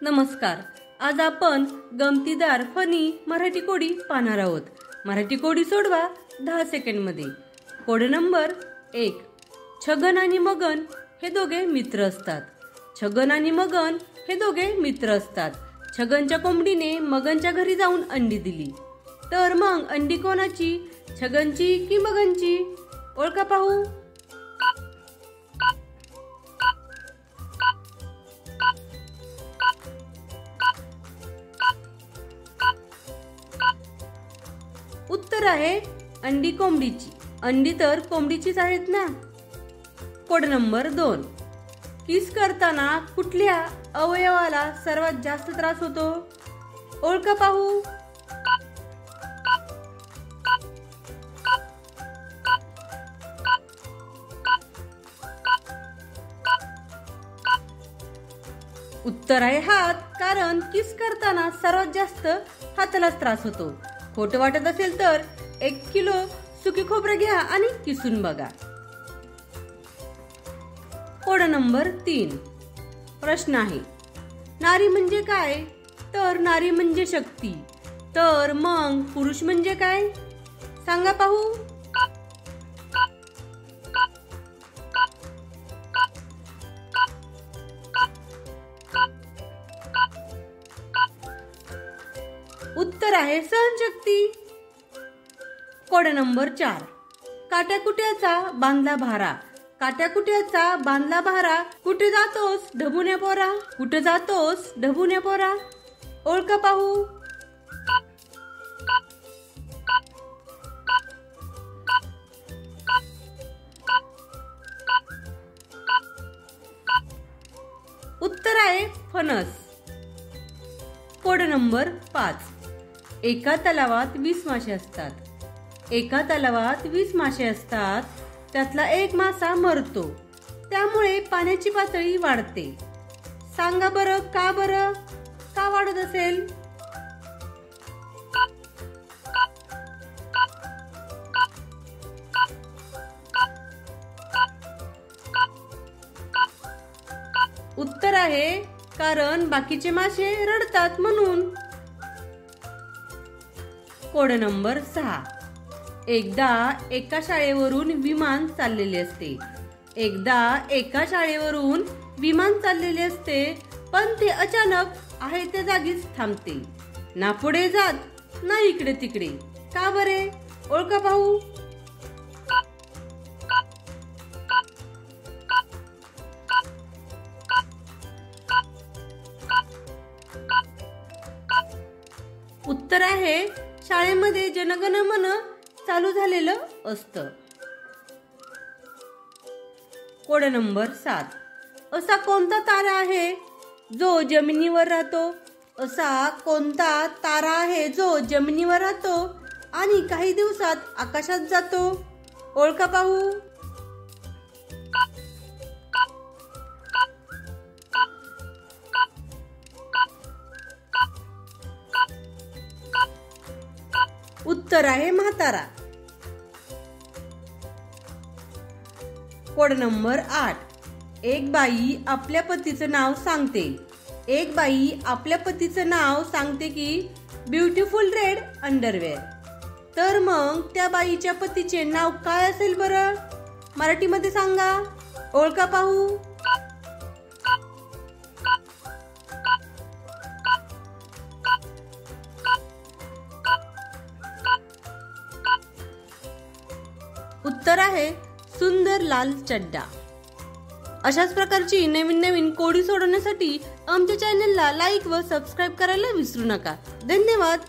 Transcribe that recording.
नमस्कार. आज आपण गमतीदार फनी मराठी कोडी पाहणार आहोत. मराठी कोडी सोडवा 10 सेकंडमध्ये. Code number 1. छगन आणि मगन हे दोघे मित्र असतात. छगन आणि मगन हे दोघे मित्र असतात. छगनच्या कोंबडीने मगनच्या घरी जाऊन अंडी दिली. तर मग अंडी कोणाची, छगनची की मगनची? ओळखा पाहू. उत्तर आहे अंडी कोंबडीची. अंडी तर कोंबडीचीच आहेत ना. Code number 2. किस करताना कुठल्या अवयवाला सर्वात जास्त त्रास होतो? ओळखा पाहू. उत्तर आहे हात, कारण किस करताना सर्वात जास्त हातालाच त्रास होतो. खोटं वाटत असेल तर 1 किलो सुकी खोबरं घ्या आणि किसून बघा. Code number 3. प्रश्न आहे, नारी म्हणजे काय? तर नारी म्हणजे शक्ती. तर मग पुरुष म्हणजे काय? सांगा पाहू. उत्तर आहे सहनशक्ती. Code number 4. काट्याकुट्याचा बांधला भारा. काट्याकुट्याचा बांधला भारा. कुठे जातोस ढबुन्या पोरा? कुठे जातोस ढबुन्या पोरा? ओळखा पाहू. उत्तर आहे फणस. Code number 5. एका तलावात 20 मासे असतात. एका तलावात 20 मासे असतात. त्यातला एक मासा मरतो. त्यामुळे पाण्याची पातळी वाढते. सांगा बरं का? बरं का वाढत असेल? उत्तर आहे कारण बाकीचे मासे रडतात म्हणून. Code number 6. एकदा एका शाळेवरून विमान चाललेले असते. एकदा एका शाळेवरून विमान चाललेले असते, पण ते अचानक आहे त्या जागीच थांबते. ना पुढे जात ना इकडे तिकडे. का बरे? ओळखा पाहू. उत्तर आहे शाळेमध्ये जनगण मन चालू झालेलं असतं. Code number 7. असा कोणता तारा आहे जो जमिनीवर राहतो? असा कोणता तारा आहे जो जमिनीवर राहतो आणि काही दिवसात आकाशात जातो? ओळखा पाहू. उत्तर आहे म्हातारा. Code number 8. एक बाई आपल्या पतीचं नाव सांगते. एक बाई आपल्या पतीचं नाव सांगते की ब्युटिफुल रेड अंडरवेअर. तर मग त्या बाईच्या पतीचे नाव काय असेल बरं? मराठीमध्ये सांगा. ओळखा पाहू. उत्तर आहे सुंदर लाल चड्डा. अशाच प्रकारची नवीन नवीन कोडी सोडवण्यासाठी आमच्या चॅनलला लाईक व सबस्क्राईब करायला विसरू नका. धन्यवाद.